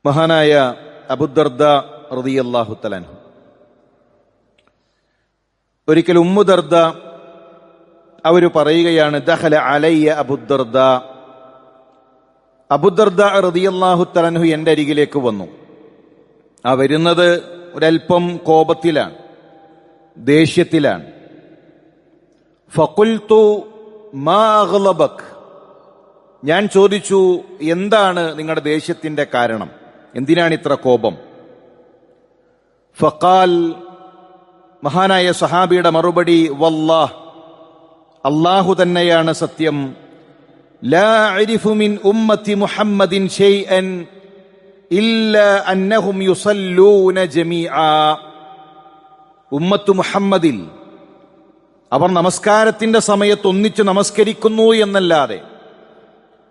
മഹാനായ അബൂദർദ റളിയല്ലാഹു തആല അൻഹു ഒരിക്കൽ ഉമ്മു ദർദ അവർ പറയുകയാണ്, ദഖല അലയ്യ അബൂദർദ, അബൂദർദ റളിയല്ലാഹു തആല അൻഹു എൻ്റെ അരികിലേക്ക് വന്നു. ആ വരുന്നത് ഒരൽപ്പം കോപത്തിലാണ്, ദേഷ്യത്തിലാണ്. ഫഖുൽതു മാ അഗ്ളബക്, ഞാൻ ചോദിച്ചു, എന്താണ് നിങ്ങളുടെ ദേഷ്യത്തിന്റെ കാരണം, എന്തിനാണ് ഇത്ര കോപം? ഫഖാൽ, മഹാനായ സഹാബിയുടെ മറുപടി, വല്ലാഹ്, അല്ലാഹു തന്നെയാണ് സത്യം, ലാ അരിഫു മിൻ ഉമ്മത്തി മുഹമ്മദിൻ ശൈഅൻ ഇല്ലാ അന്നഹും യുസല്ലൂന ജമീഅ. ഉമ്മത്ത് മുഹമ്മദിൽ അവർ നമസ്കാരത്തിന്റെ സമയത്ത് ഒന്നിച്ച് നമസ്കരിക്കുന്നു എന്നല്ലാതെ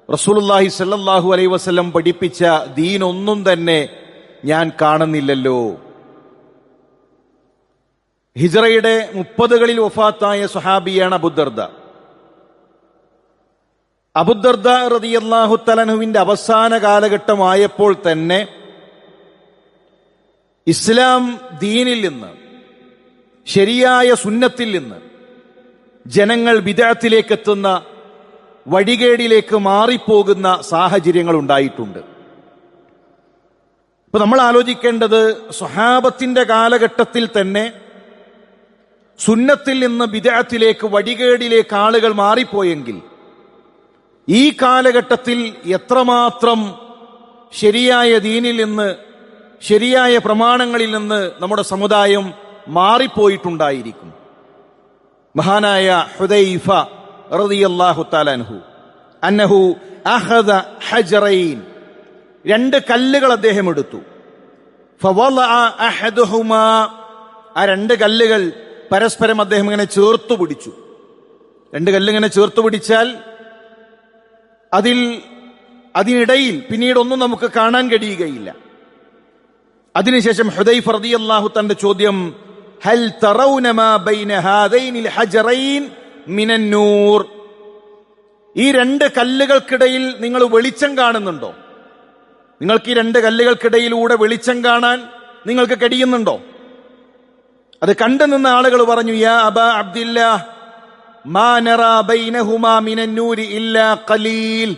റസൂലുള്ളാഹി സ്വല്ലല്ലാഹു അലൈഹി വസല്ലം പഠിപ്പിച്ച ദീനൊന്നും തന്നെ ഞാൻ കാണുന്നില്ലല്ലോ. ഹിജ്റയുടെ 30കളിൽ വഫാത്തായ സ്വഹാബിയാണ് അബൂദർദ. അബൂദർദ റളിയല്ലാഹു തആല അൻഹുവിന്റെ അവസാന കാലഘട്ടമായപ്പോൾ തന്നെ ഇസ്ലാം ദീനിൽ നിന്ന്, ശരിയായ സുന്നത്തിൽ നിന്ന് ജനങ്ങൾ ബിദ്അത്തിലേക്ക് എത്തുന്ന, വഴികേടിലേക്ക് മാറിപ്പോകുന്ന സാഹചര്യങ്ങൾ ഉണ്ടായിട്ടുണ്ട്. ഇപ്പൊ നമ്മൾ ആലോചിക്കേണ്ടത്, സ്വഹാബത്തിന്റെ കാലഘട്ടത്തിൽ തന്നെ സുന്നത്തിൽ നിന്ന് ബിദ്അത്തിലേക്ക്, വഴികേടിലേക്ക് ആളുകൾ മാറിപ്പോയെങ്കിൽ ഈ കാലഘട്ടത്തിൽ എത്രമാത്രം ശരിയായ ദീനിൽ നിന്ന്, ശരിയായ പ്രമാണങ്ങളിൽ നിന്ന് നമ്മുടെ സമുദായം മാറിപ്പോയിട്ടുണ്ടായിരിക്കും. മഹാനായ ഹുദൈഫ റളിയല്ലാഹു തആല അൻഹു അന്നഹു അഖദ ഹജറൈൻ, 2 കല്ലുകൾ അദ്ദേഹം എടുത്തു. ഫവളഅ അഹദുഹുമാ, ആ 2 കല്ലുകൾ പരസ്പരം അദ്ദേഹം ഇങ്ങനെ ചേർത്തു പിടിച്ചു. 2 കല്ലിങ്ങനെ ചേർത്തു പിടിച്ചാൽ അതിനിടയിൽ പിന്നീടൊന്നും നമുക്ക് കാണാൻ കഴിയുകയില്ല. അതിനുശേഷം ഹുദൈഫ റളിയല്ലാഹു തന്റെ ചോദ്യം, ഹൽ തറൗന മാ ബൈന ഹാദൈനിൽ ഹജറൈൻ മിനൻ നൂർ, ഈ 2 കല്ലുകൾക്കിടയിൽ നിങ്ങൾ വെളിച്ചം കാണുന്നുണ്ടോ? നിങ്ങൾക്ക് ഈ 2 കല്ലുകൾക്കിടയിലൂടെ വെളിച്ചം കാണാൻ നിങ്ങൾക്ക് കഴിയുന്നുണ്ടോ? അത് കണ്ടു നിന്ന ആളുകൾ പറഞ്ഞു, യാ അബാ അബ്ദില്ലാഹ്, മാ നറാ ബൈനഹുമാ മിനൻ നൂരി ഇല്ലാ ഖലീൽ,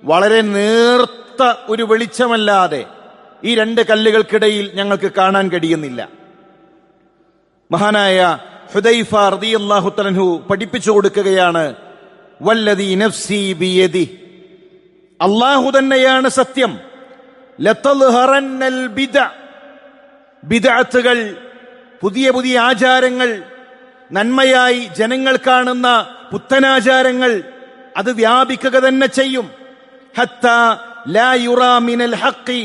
വളരെ നേർത്ത ഒരു വെളിച്ചമല്ലാതെ ഈ 2 കല്ലുകൾക്കിടയിൽ ഞങ്ങൾക്ക് കാണാൻ കഴിയുന്നില്ല. മഹാനായ ഹുദൈഫ റളിയല്ലാഹു തആല അൻഹു പഠിപ്പിച്ചു കൊടുക്കുകയാണ്, വല്ലദീ നഫ്സി ബിയദി, അല്ലാഹു തന്നെയാണ് സത്യം, ലതൽഹറന്നൽ ബിദ്അ, ബിദ്അത്തുകൾ, പുതിയ പുതിയ ആചാരങ്ങൾ, നന്മയായി ജനങ്ങൾ കാണുന്ന പുത്തനാചാരങ്ങൾ, അത് വ്യാപിക്കുക തന്നെ ചെയ്യും. ഹത്താ ലാ യുറാ മിനൽ ഹഖ്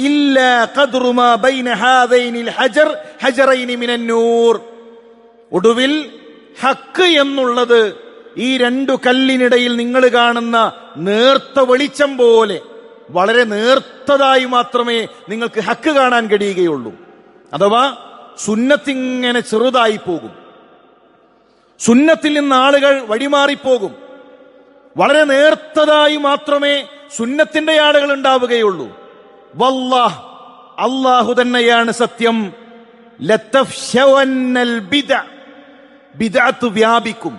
ഇല്ലാ ഖദ്റു മാ ബൈന ഹാദൈനിൽ ഹജറൈനി മിനൻ നൂർ, ഒടുവിൽ ഹക്ക് എന്നുള്ളത് ഈ 2 കല്ലിനിടയിൽ നിങ്ങൾ കാണുന്ന നേർത്ത വെളിച്ചം പോലെ, വളരെ നേർത്തതായി മാത്രമേ നിങ്ങൾക്ക് ഹക്ക് കാണാൻ കഴിയുകയുള്ളൂ. അഥവാ സുന്നത്തിങ്ങനെ ചെറുതായി പോകും, സുന്നത്തിൽ നിന്ന് ആളുകൾ വഴിമാറിപ്പോകും. വളരെ നേർത്തതായി മാത്രമേ സുന്നത്തിന്റെ ആളുകൾ ഉണ്ടാവുകയുള്ളൂ. വല്ലാഹ്, അല്ലാഹു തന്നെയാണ് സത്യം, ലതഫ്ശവന്നൽ ബിദ്അ, ബിദ്അത്ത് വ്യാപിക്കും,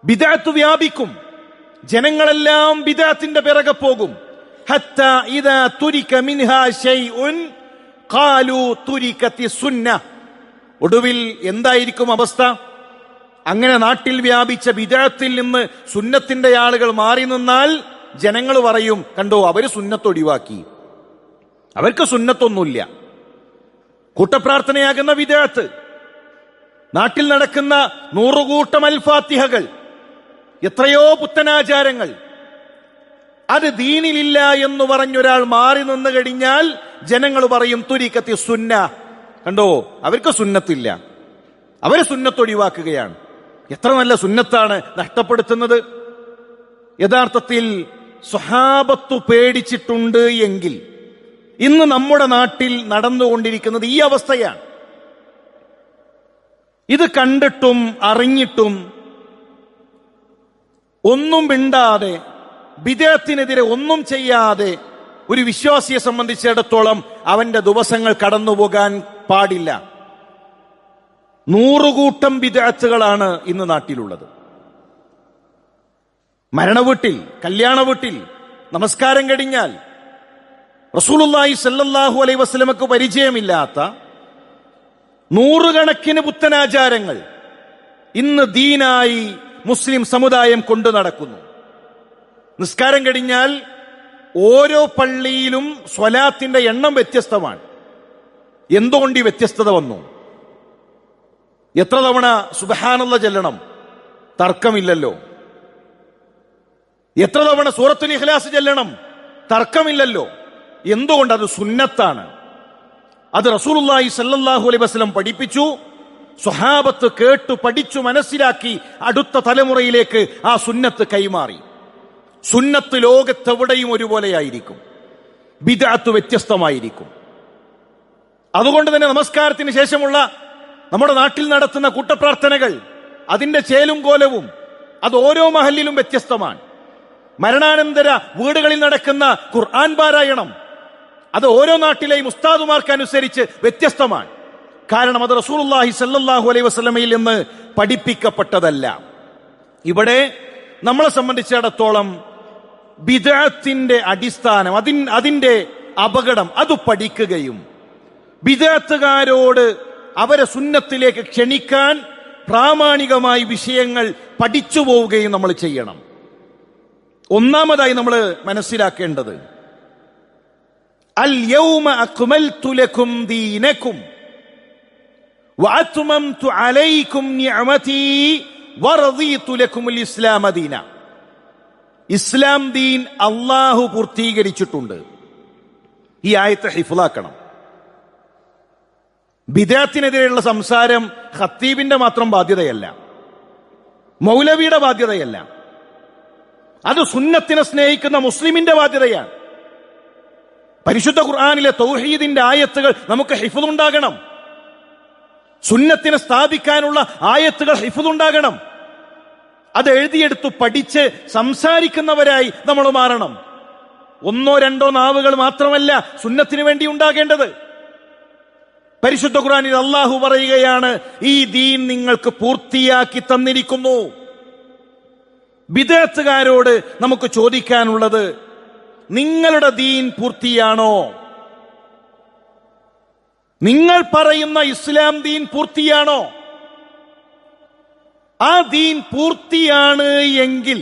ബിദ്അത്ത് വ്യാപിക്കും, ജനങ്ങളെല്ലാം ബിദ്അത്തിന്റെ പിറകെ പോകും. ഹത്താ ഇദാ തുരിക മിൻഹാ ശൈഉൻ ഖാലു തുരികത്തി സുന്ന, ഒടുവിൽ എന്തായിരിക്കും അവസ്ഥ? അങ്ങനെ നാട്ടിൽ വ്യാപിച്ച ബിദ്അത്തിൽ നിന്ന് സുന്നത്തിന്റെ ആളുകൾ മാറി നിന്നാൽ ജനങ്ങൾ പറയും, കണ്ടോ, അവര് സുന്നത്ത് ഒഴിവാക്കി, അവർക്ക് സുന്നത്തൊന്നുമില്ല. കൂട്ടപ്രാർത്ഥനയാകുന്ന ബിദ്അത്ത്, നാട്ടിൽ നടക്കുന്ന 100 കൂട്ടം അൽഫാത്തിഹകൾ, എത്രയോ പുത്തനാചാരങ്ങൾ, അത് ദീനിലില്ല എന്ന് പറഞ്ഞൊരാൾ മാറി നിന്ന് കഴിഞ്ഞാൽ ജനങ്ങൾ പറയും, തുരിക്കത്തി സുന്ന, കണ്ടോ, അവർക്ക് സുന്നത്തില്ല, അവര് സുന്നത്തൊഴിവാക്കുകയാണ്. എത്ര നല്ല സുന്നത്താണ് നഷ്ടപ്പെടുത്തുന്നത്. യഥാർത്ഥത്തിൽ സ്വഹാബത്തു പേടിച്ചിട്ടുണ്ട് എങ്കിൽ ഇന്ന് നമ്മുടെ നാട്ടിൽ നടന്നുകൊണ്ടിരിക്കുന്നത് ഈ അവസ്ഥയാണ്. ഇത് കണ്ടിട്ടും അറിഞ്ഞിട്ടും ഒന്നും മിണ്ടാതെ, ബിദ്അത്തിനെതിരെ ഒന്നും ചെയ്യാതെ ഒരു വിശ്വാസിയെ സംബന്ധിച്ചിടത്തോളം അവന്റെ ദിവസങ്ങൾ കടന്നുപോകാൻ പാടില്ല. 100 കൂട്ടം ബിദ്അത്തുകളാണ് ഇന്ന് നാട്ടിലുള്ളത്. മരണവീട്ടിൽ, കല്യാണ വീട്ടിൽ നമസ്കാരം കഴിഞ്ഞാൽ റസൂലുള്ളാഹി സ്വല്ലല്ലാഹു അലൈഹി വസല്ലമക്ക് പരിചയമില്ലാത്ത 100 കണക്കിന് പുത്തനാചാരങ്ങൾ ഇന്ന് ദീനായി മുസ്ലിം സമുദായം കൊണ്ടു നടക്കുന്നു. നിസ്കാരം കഴിഞ്ഞാൽ ഓരോ പള്ളിയിലും സ്വലാത്തിന്റെ എണ്ണം വ്യത്യസ്തമാണ്. എന്തുകൊണ്ട് ഈ വ്യത്യസ്തത വന്നു? എത്ര തവണ സുബ്ഹാനല്ലാഹ് ചൊല്ലണം? തർക്കമില്ലല്ലോ. എത്ര തവണ സൂറത്തുൽ ഇഖ്ലാസ് ചൊല്ലണം? തർക്കമില്ലല്ലോ. എന്തുകൊണ്ട്? അത് സുന്നത്താണ്. അത് റസൂലുള്ളാഹി സ്വല്ലല്ലാഹു അലൈഹി വസല്ലം പഠിപ്പിച്ചു. സ്വഹാബത്ത് കേട്ടു പഠിച്ചു മനസ്സിലാക്കി അടുത്ത തലമുറയിലേക്ക് ആ സുന്നത്ത് കൈമാറി. സുന്നത്ത് ലോകത്തെവിടെയും ഒരുപോലെയായിരിക്കും, ബിദ്അത്ത് വ്യത്യസ്തമായിരിക്കും. അതുകൊണ്ട് തന്നെ നമസ്കാരത്തിന് ശേഷമുള്ള നമ്മുടെ നാട്ടിൽ നടത്തുന്ന കൂട്ടപ്രാർത്ഥനകൾ, അതിന്റെ ചേലും കോലവും അത് ഓരോ മഹല്ലിലും വ്യത്യസ്തമാണ്. മരണാനന്തര വീടുകളിൽ നടക്കുന്ന ഖുർആൻ പാരായണം അത് ഓരോ നാട്ടിലെയും ഉസ്താദുമാർക്കനുസരിച്ച് വ്യത്യസ്തമാണ്. കാരണം അത് റസൂലുള്ളാഹി സ്വല്ലല്ലാഹു അലൈഹി വസല്ലമയിൽ നിന്ന് പഠിപ്പിക്കപ്പെട്ടതല്ല. ഇവിടെ നമ്മളെ സംബന്ധിച്ചിടത്തോളം ബിദ്അത്തിന്റെ അടിസ്ഥാനം, അതിന്റെ അപകടം അത് പഠിക്കുകയും ബിദ്അത്തുകാരോട് അവരെ സുന്നത്തിലേക്ക് ക്ഷണിക്കാൻ പ്രാമാണികമായി വിഷയങ്ങൾ പഠിച്ചു പോവുകയും നമ്മൾ ചെയ്യണം. ഒന്നാമതായി നമ്മൾ മനസ്സിലാക്കേണ്ടത് അൽ യൗമ അക്മൽതു ലക്കും ദീനക്കും വഅത്മംതു അലൈക്കും നിഅമതി വറദീതു ലക്കുമുൽ ഇസ്ലാമ ദീന. ഇസ്ലാം ദീൻ അല്ലാഹു പൂർത്തീകരിച്ചിട്ടുണ്ട്. ഈ ആയത്ത് ഹിഫ്ളാക്കണം. ബിദ്അത്തിനെതിരെയുള്ള സംസാരം ഖത്തീബിന്റെ മാത്രം ബാധ്യതയല്ല, മൗലവിയുടെ ബാധ്യതയല്ല. അത് സുന്നത്തിനെ സ്നേഹിക്കുന്ന മുസ്ലിമിന്റെ ബാധ്യതയാണ്. പരിശുദ്ധ ഖുർആനിലെ തൗഹീദിന്റെ ആയത്തുകൾ നമുക്ക് ഹിഫ്ളുണ്ടാകണം. സുന്നത്തിനെ സ്ഥാപിക്കാനുള്ള ആയത്തുകൾ ഹിഫ്ളുണ്ടാകണം. അത് എഴുതിയെടുത്തു പഠിച്ച് സംസാരിക്കുന്നവരായി നമ്മൾ മാറണം. 1-2 നാവുകൾ മാത്രമല്ല സുന്നത്തിന് വേണ്ടി ഉണ്ടാകേണ്ടത്. പരിശുദ്ധ ഖുർആനിൽ അല്ലാഹു പറയുകയാണ്, ഈ ദീൻ നിങ്ങൾക്ക് പൂർത്തിയാക്കി തന്നിരിക്കുന്നു. ബിദ്അത്തുകാരോട് നമുക്ക് ചോദിക്കാനുള്ളത്, നിങ്ങളുടെ ദീൻ പൂർത്തിയാണോ? നിങ്ങൾ പറയുന്ന ഇസ്ലാം ദീൻ പൂർത്തിയാണോ? ആ ദീൻ പൂർത്തിയാണ് എങ്കിൽ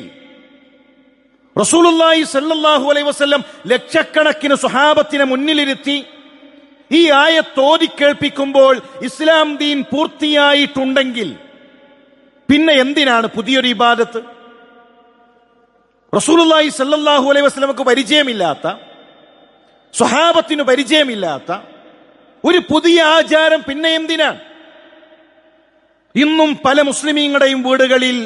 റസൂലുള്ളാഹി സ്വല്ലല്ലാഹു അലൈഹി വസല്ലം ലക്ഷക്കണക്കിന് സ്വഹാബത്തിനെ മുന്നിലിരുത്തി ഈ ആയത്ത് ഓതി കേൾപ്പിക്കുമ്പോൾ ഇസ്ലാം ദീൻ പൂർത്തിയായിട്ടുണ്ടെങ്കിൽ പിന്നെ എന്തിനാണ് പുതിയൊരു ഇബാദത്ത്? റസൂലുള്ളാഹി സ്വല്ലല്ലാഹു അലൈഹി വസല്ലമക്ക് പരിചയമില്ലാത്ത, സ്വഹാബത്തിന് പരിചയമില്ലാത്ത ഒരു പുതിയ ആചാരം പിന്നെ എന്തിനാണ്? ഇന്നും പല മുസ്ലിമീങ്ങളുടെയും വീടുകളിൽ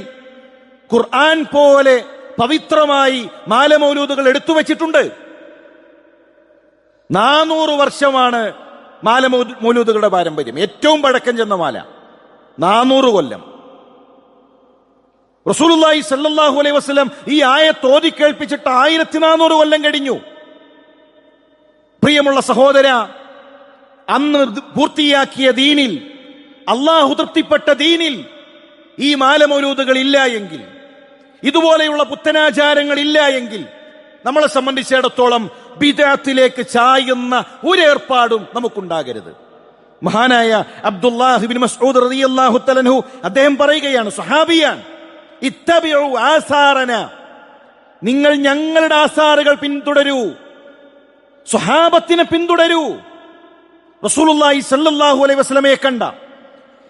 ഖുർആൻ പോലെ പവിത്രമായി മാലമൗലൂദുകൾ എടുത്തു വച്ചിട്ടുണ്ട്. 400 വർഷമാണ് മാലമൗലൂദുകളുടെ പാരമ്പര്യം. ഏറ്റവും പഴക്കം ചെന്ന മാല 400 കൊല്ലം. റസൂലുള്ളാഹി സ്വല്ലല്ലാഹു അലൈഹി വസല്ലം ഈ ആയത്ത് ഓതി കേൾപ്പിച്ചിട്ട് 1400 കൊല്ലം കഴിഞ്ഞു. പ്രിയമുള്ള സഹോദര, അന്ന് പൂർത്തിയാക്കിയ ദീനിൽ, അല്ലാഹു തൃപ്തിപ്പെട്ട ദീനിൽ ഈ മാലമൗലൂദുകൾ ഇല്ല എങ്കിൽ, ഇതുപോലെയുള്ള പുത്തനാചാരങ്ങൾ ഇല്ല എങ്കിൽ നമ്മളെ സംബന്ധിച്ചിടത്തോളം ബിദ്അത്തിലേക്ക് ചായുന്ന ഒരു ഏർപ്പാടും നമുക്കുണ്ടാകരുത്. മഹാനായ അബ്ദുല്ലാഹ് ഇബ്നു മസ്ഊദ് റളിയല്ലാഹു തആല അൻഹു അദ്ദേഹം പറയുകയാണ്, സ്വഹാബിയാണ്, ഇത്തബിഉ ആസാറന, നിങ്ങൾ ഞങ്ങളുടെ ആസാറുകൾ പിന്തുടരൂ, സ്വഹാബത്തിനെ പിന്തുടരൂ. റസൂലുള്ളാഹി സ്വല്ലല്ലാഹു അലൈഹി വസല്ലമയെ കണ്ട,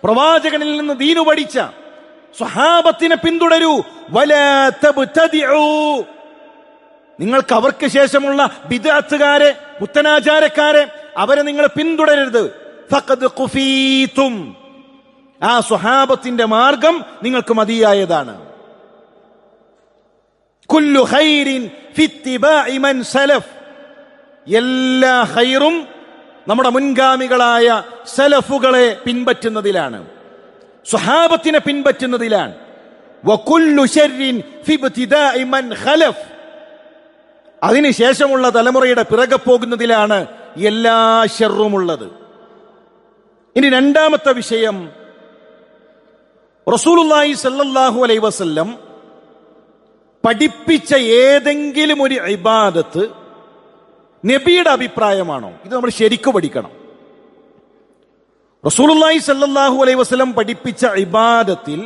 പ്രവാചകനിൽ നിന്ന് ദീനു പഠിച്ച സ്വഹാബത്തിനെ പിന്തുടരൂ. വലാ തബ്തദിഉ, നിങ്ങൾക്ക് അവർക്ക് ശേഷമുള്ള ബിദ്അത്തുകാരെ, പുത്തനാചാരക്കാരെ, അവരെ നിങ്ങൾ പിന്തുടരരുത്. ഫഖദ് ഖുഫീതും, ആ സ്വഹാബത്തിന്റെ മാർഗം നിങ്ങൾക്ക് മതിയായതാണ്. കുല്ലു ഖൈരിൻ ഫി ഇത്തിബാഇ മൻ സലഫ്, എല്ലാ ഖൈറും നമ്മുടെ മുൻഗാമികളായ സലഫുകളെ പിൻപറ്റുന്നതിലാണ്, സ്വഹാബത്തിനെ പിൻപറ്റുന്നതിലാണ്. വകുല്ലു ശർരിൻ ഫി ഇബ്തിദാഇ മൻ ഖലഫ്, അതിനുശേഷമുള്ള തലമുറയുടെ പിറകെ പോകുന്നതിലാണ് എല്ലാ ശർറുമുള്ളത്. ഇനി രണ്ടാമത്തെ വിഷയം, റസൂലുള്ളാഹി സ്വല്ലല്ലാഹു അലൈഹി വസല്ലം പഠിപ്പിച്ച ഏതെങ്കിലും ഒരു ഇബാദത്ത് നബിയുടെ അഭിപ്രായമാണോ? ഇത് നമ്മൾ ശരിക്കും പഠിക്കണം. റസൂലുള്ളാഹി സ്വല്ലല്ലാഹു അലൈഹി വസല്ലം പഠിപ്പിച്ച ഇബാദത്തിൽ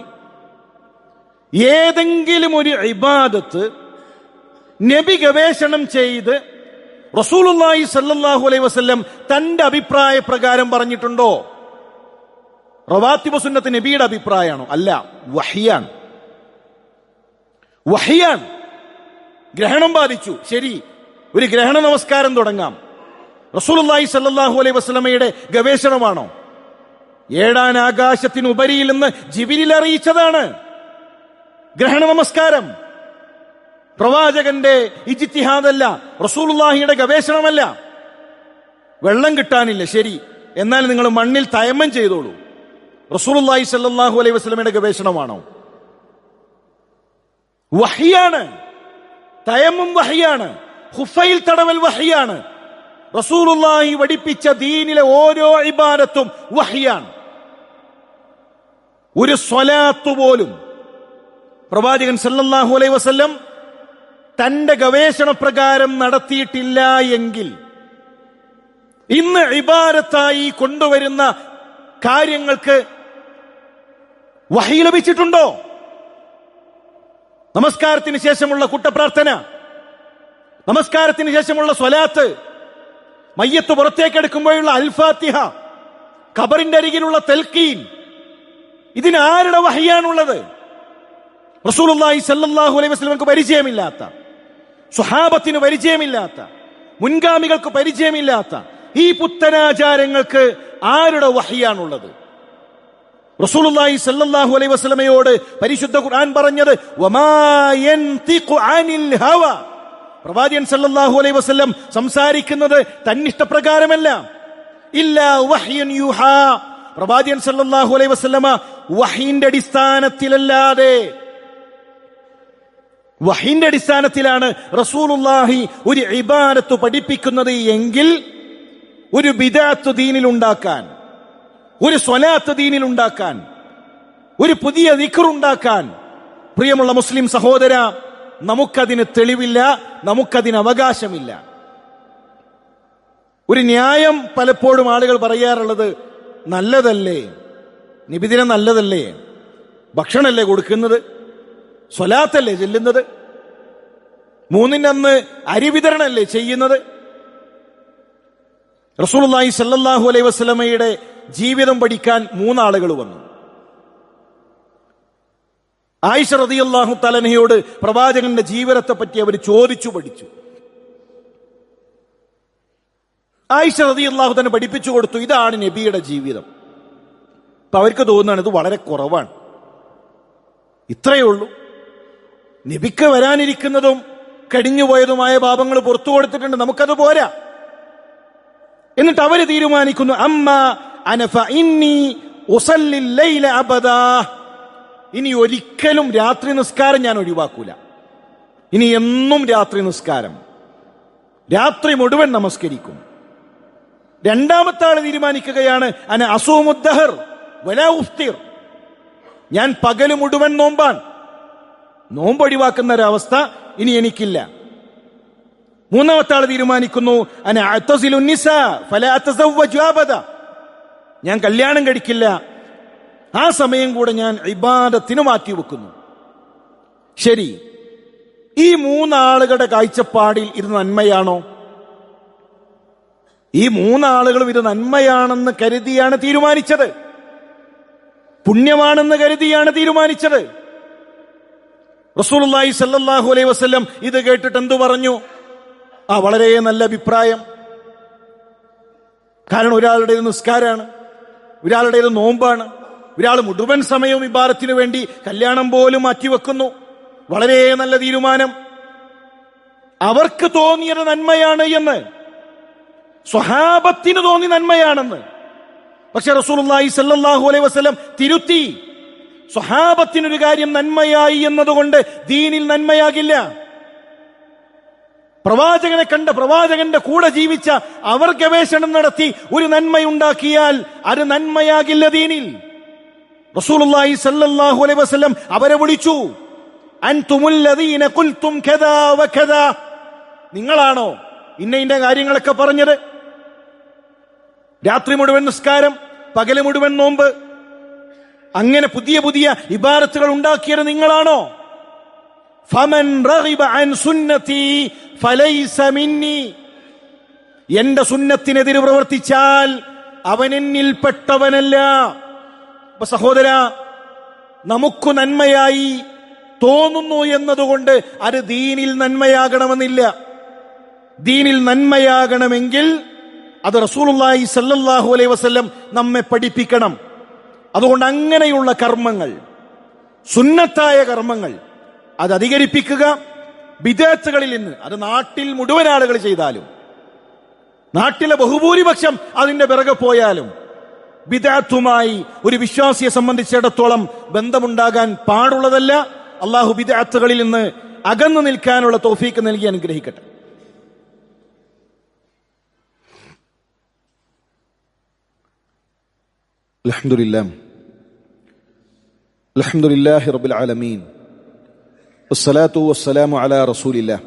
ഏതെങ്കിലും ഒരു ഇബാദത്ത് നബി ഗവേഷണം ചെയ്ത് റസൂലുള്ളാഹി സ്വല്ലല്ലാഹു അലൈഹി വസല്ലം തന്റെ അഭിപ്രായ പ്രകാരം പറഞ്ഞിട്ടുണ്ടോ? റവാത്തിബ് സുന്നത്ത് നബിയുടെ അഭിപ്രായമാണോ? അല്ല, വഹ്യാണ്. വഹ്യാണ്. ഗ്രഹണം ബാധിച്ചു, ശരി, ഒരു ഗ്രഹണ നമസ്കാരം തുടങ്ങാം. റസൂലുള്ളാഹി സ്വല്ലല്ലാഹു അലൈഹി വസല്ലമയുടെ ഗവേഷണമാണോ? ഏഴാൻ ആകാശത്തിനുപരിയിൽ നിന്ന് ജിബ്രീൽ അറിയിച്ചതാണ് ഗ്രഹണ നമസ്കാരം. പ്രവാചകന്റെ ഇജ്തിഹാദല്ല, റസൂലുള്ളാഹിയുടെ ഗവേഷണമല്ല. വെള്ളം കിട്ടാനില്ല, ശരി, എന്നാൽ നിങ്ങൾ മണ്ണിൽ തയമ്മം ചെയ്തോളൂ. റസൂലുള്ളാഹി സ്വല്ലല്ലാഹു അലൈഹി വസല്ലമയുടെ ഗവേഷണമാണോ? വഹ്യാണ്. തയമ്മും വഹ്യാണ്. ഖുഫയിൽ തടവൽ വഹ്യാണ്. റസൂലുള്ളാഹി പഠിപ്പിച്ച ദീനിലെ ഓരോ ഇബാദത്തും വഹ്യാണ്. ഒരു സ്വലാത്ത് പോലും പ്രവാചകൻ സല്ലല്ലാഹു അലൈഹി വസല്ലം തന്റെ ഗവേഷണ പ്രകാരം നടത്തിയിട്ടില്ല എങ്കിൽ ഇന്ന് ഇബാദത്തായി കൊണ്ടുവരുന്ന കാര്യങ്ങൾക്ക് വഹി ലഭിച്ചിട്ടുണ്ടോ? നമസ്കാരത്തിന് ശേഷമുള്ള കൂട്ടപ്രാർത്ഥന, നമസ്കാരത്തിന് ശേഷമുള്ള സ്വലാത്ത്, മയ്യത്ത് പുറത്തേക്കെടുക്കുമ്പോഴുള്ള അൽഫാത്തിഹ, ഖബറിന്റെ അരികിലുള്ള തൽഖീൻ, ഇതിന് ആരുടെ വഹിയാണുള്ളത്? റസൂലുള്ളാഹി സ്വല്ലല്ലാഹു അലൈഹി വസല്ലമക്ക് പരിചയമില്ലാത്ത, സ്വഹാബത്തിന് പരിചയമില്ലാത്ത, മുൻഗാമികൾക്ക് പരിചയമില്ലാത്ത ഈ പുത്തനാചാരങ്ങൾക്ക് ആരുടെ വഹിയാണുള്ളത്? റസൂലുള്ളാഹി സ്വല്ലല്ലാഹു അലൈഹി വസല്ലമയോട് പരിശുദ്ധ ഖുർആൻ പറഞ്ഞത് വമാ യൻതിഖു അനിൽ ഹവ, പ്രവാചകൻ സല്ലല്ലാഹു അലൈഹി വസല്ലം സംസാരിക്കുന്നത് തന്നിഷ്ടപ്രകാരമല്ല, ഇല്ലാ വഹ്യുൻ യുഹാ, പ്രവാചകൻ സല്ലല്ലാഹു അലൈഹി വസല്ലമ വഹീന്റെ അടിസ്ഥാനത്തിലല്ലാതെ, വഹീന്റെ അടിസ്ഥാനത്തിലാണ് റസൂലുള്ളാഹി ഒരു ഇബാദത്ത് പഠിപ്പിക്കുന്നത് എങ്കിൽ ഒരു ബിദഅത്ത് ദീനിൽ ഉണ്ടാക്കാൻ, ഒരു സ്വലാത്ത് ദീനിൽ ഉണ്ടാക്കാൻ, ഒരു പുതിയ ദിക്ർ ഉണ്ടാക്കാൻ, പ്രിയമുള്ള മുസ്ലിം സഹോദര, നമുക്കതിന് തെളിവില്ല, നമുക്കതിന് അവകാശമില്ല. ഒരു ന്യായം പലപ്പോഴും ആളുകൾ പറയാറുള്ളത്, നല്ലതല്ലേ, നിബിദിനം നല്ലതല്ലേ, ഭക്ഷണമല്ലേ കൊടുക്കുന്നത്, സ്വലാത്തല്ലേ ചെല്ലുന്നത്, മൂന്നിന്റെ അന്ന് അരി വിതരണല്ലേ ചെയ്യുന്നത്. റസൂലുള്ളാഹി സ്വല്ലല്ലാഹു അലൈഹി വസല്ലമയുടെ ജീവിതം പഠിക്കാൻ മൂന്നാളുകൾ വന്നു. ആയിഷ റളിയല്ലാഹു തആല അൻഹയോട് പ്രവാചകന്റെ ജീവിതത്തെ പറ്റി അവർ ചോദിച്ചു പഠിച്ചു. ആയിഷ റളിയല്ലാഹു തന്നെ പഠിപ്പിച്ചു കൊടുത്തു, ഇതാണ് നബിയുടെ ജീവിതം. അപ്പൊ അവർക്ക് തോന്നുകയാണ് ഇത് വളരെ കുറവാണ്, ഇത്രയേ ഉള്ളൂ. നബിക്ക് വരാനിരിക്കുന്നതും കഴിഞ്ഞുപോയതുമായ പാപങ്ങൾ പുറത്തു കൊടുത്തിട്ടുണ്ട്, നമുക്കത് പോരാ. എന്നിട്ട് അവര് തീരുമാനിക്കുന്നു, അമ്മ അനഫ ഇന്നി ഉസല്ലി ലൈല അബദാ, ഇനി ഒരിക്കലും രാത്രി നിസ്കാരം ഞാൻ ഒഴിവാക്കൂല, ഇനി എന്നും രാത്രി നിസ്കാരം, രാത്രി മുഴുവൻ നമസ്കരിക്കും. രണ്ടാമത്തെ ആള് തീരുമാനിക്കുകയാണ്, അന അസൂമുദ്ദഹർ വലാ ഉഫ്തിർ, ഞാൻ പകല് മുഴുവൻ നോമ്പാണ്, നോമ്പൊഴിവാക്കുന്ന ഒരവസ്ഥ ഇനി എനിക്കില്ല. മൂന്നാമത്തെ ആൾ തീരുമാനിക്കുന്നു, അന അഅ്തസിലു നിസാ ഫലാ അതസവ്വജു അബദ, ഞാൻ കല്യാണം കഴിക്കില്ല, ആ സമയം കൂടെ ഞാൻ ഇബാദത്തിന് മാറ്റിവെക്കുന്നു. ശരി, ഈ മൂന്നാളുകളുടെ കാഴ്ചപ്പാടിൽ ഇത് നന്മയാണോ? ഈ മൂന്നാളുകളും ഇത് നന്മയാണെന്ന് കരുതിയാണ് തീരുമാനിച്ചത്, പുണ്യമാണെന്ന് കരുതിയാണ് തീരുമാനിച്ചത്. റസൂലുള്ളാഹി സ്വല്ലല്ലാഹു അലൈഹി വസല്ലം ഇത് കേട്ടിട്ട് എന്തു പറഞ്ഞു? വളരെ നല്ല അഭിപ്രായം. കാരണം ഒരാളുടേത് നിസ്കാരാണ്, ഒരാളുടേത് നോമ്പാണ്, ഒരാൾ മുഴുവൻ സമയവും ഇബാദത്തിന് വേണ്ടി കല്യാണം പോലും മാറ്റിവെക്കുന്നു. വളരെ നല്ല തീരുമാനം. അവർക്ക് തോന്നിയത് നന്മയാണ് എന്ന്, സ്വഹാബത്തിന് തോന്നി നന്മയാണെന്ന്. പക്ഷെ റസൂലുള്ളാഹി സ്വല്ലല്ലാഹു അലൈഹി വസല്ലം തിരുത്തി. സ്വഹാബത്തിനൊരു കാര്യം നന്മയായി എന്നതുകൊണ്ട് ദീനിൽ നന്മയാകില്ല. പ്രവാചകനെ കണ്ട പ്രവാചകന്റെ കൂടെ ജീവിച്ച അവർ ഗവേഷണം നടത്തി ഒരു നന്മയുണ്ടാക്കിയാൽ അത് നന്മയാകില്ല ദീനിൽ. റസൂലുള്ളാഹി സ്വല്ലല്ലാഹു അലൈഹി വസല്ലം അവരെ വിളിച്ചു, അൻതുമുല്ലദീന ഖുൽതും കദാ വകദാ, നിങ്ങളാണോ ഇന്ന കാര്യങ്ങളൊക്കെ പറഞ്ഞത്? രാത്രി മുഴുവൻ നിസ്കാരം, പകല് മുഴുവൻ നോമ്പ്, അങ്ങനെ പുതിയ പുതിയ ഇബാദത്തുകൾ ഉണ്ടാക്കിയത് നിങ്ങളാണോ? ഫമൻ റഗിബ അൻ സുന്നതി ഫലൈസ മിന്നി, എന്റെ സുന്നത്തിനെതിരെ പ്രവർത്തിച്ചാൽ അവൻ എന്നിൽപ്പെട്ടവനല്ല. അപ്പൊ സഹോദര, നമുക്ക് നന്മയായി തോന്നുന്നു എന്നതുകൊണ്ട് അത് ദീനിൽ നന്മയാകണമെന്നില്ല. ദീനിൽ നന്മയാകണമെങ്കിൽ അത് റസൂലുള്ളാഹി സ്വല്ലല്ലാഹു അലൈഹി വസല്ലം നമ്മെ പഠിപ്പിക്കണം. അതുകൊണ്ട് അങ്ങനെയുള്ള കർമ്മങ്ങൾ, സുന്നത്തായ കർമ്മങ്ങൾ അത് അധികരിപ്പിക്കുക. ബിദ്അത്തുകളിൽ നിന്ന്, അത് നാട്ടിൽ മുഴുവൻ ആളുകൾ ചെയ്താലും, നാട്ടിലെ ബഹുഭൂരിപക്ഷം അതിന്റെ പിറകെ പോയാലും, ബിദ്അത്തുമായി ഒരു വിശ്വാസിയെ സംബന്ധിച്ചിടത്തോളം ബന്ധമുണ്ടാകാൻ പാടുള്ളതല്ല. അള്ളാഹു ബിദ്അത്തുകളിൽ നിന്ന് അകന്നു നിൽക്കാനുള്ള തൗഫീക്ക് നൽകി അനുഗ്രഹിക്കട്ടെ. അൽഹംദുലില്ലാഹി റബ്ബിൽ ആലമീൻ, വസ്സലാത്തു വസ്സലാമു അലാ റസൂലില്ലാഹ്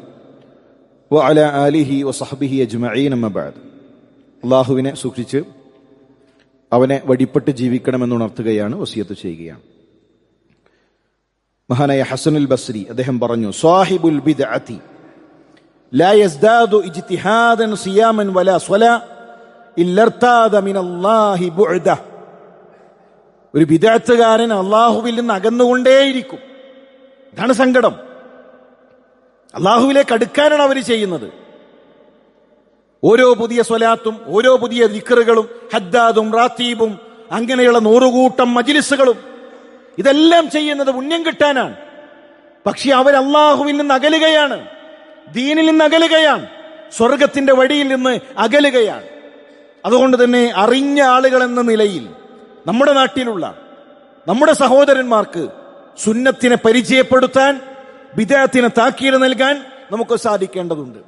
വഅലാ ആലിഹി വസഹ്ബിഹി അജ്മഈൻ, അമ്മാ ബഅദ്. അല്ലാഹുവിനെ സൂക്ഷിച്ച് അവനെ വഴിപ്പെട്ട് ജീവിക്കണമെന്ന് ഉണർത്തുകയാണ്, വസിയത്ത് ചെയ്യുകയാണ്. മഹാനായ ഹസനുൽ ബസ്രി അദ്ദേഹം പറഞ്ഞു, സാഹിബുൽ ബിദ്അത്തി ലാ യസ്ദാദു ഇജ്തിഹാദൻ സിയാമൻ വലാ സ്വലാ ഇല്ലർതാദ മിനല്ലാഹി ബുഅദ. ഒരു ബിദ്അത്തുകാരൻ അള്ളാഹുവിൽ നിന്ന് അകന്നുകൊണ്ടേയിരിക്കും. ഇതാണ് സങ്കടം. അള്ളാഹുവിലേക്ക് അടുക്കാനാണ് അവർ ചെയ്യുന്നത്. ഓരോ പുതിയ സ്വലാത്തും, ഓരോ പുതിയ ദിക്റുകളും, ഹദ്ദാദും റാത്തീബും, അങ്ങനെയുള്ള 100 കൂട്ടം മജ്ലിസുകളും, ഇതെല്ലാം ചെയ്യുന്നത് പുണ്യം കിട്ടാനാണ്. പക്ഷെ അവർ അള്ളാഹുവിൽ നിന്ന് അകലുകയാണ്, ദീനിൽ നിന്ന് അകലുകയാണ്, സ്വർഗത്തിന്റെ വഴിയിൽ നിന്ന് അകലുകയാണ്. അതുകൊണ്ട് തന്നെ അറിഞ്ഞ ആളുകൾ എന്ന നിലയിൽ നമ്മുടെ നാട്ടിലുള്ള നമ്മുടെ സഹോദരന്മാർക്ക് സുന്നത്തിനെ പരിചയപ്പെടുത്താൻ, ബിദ്അത്തിനെ താക്കീത് നൽകാൻ നമുക്ക് സാധിക്കേണ്ടതുണ്ട്.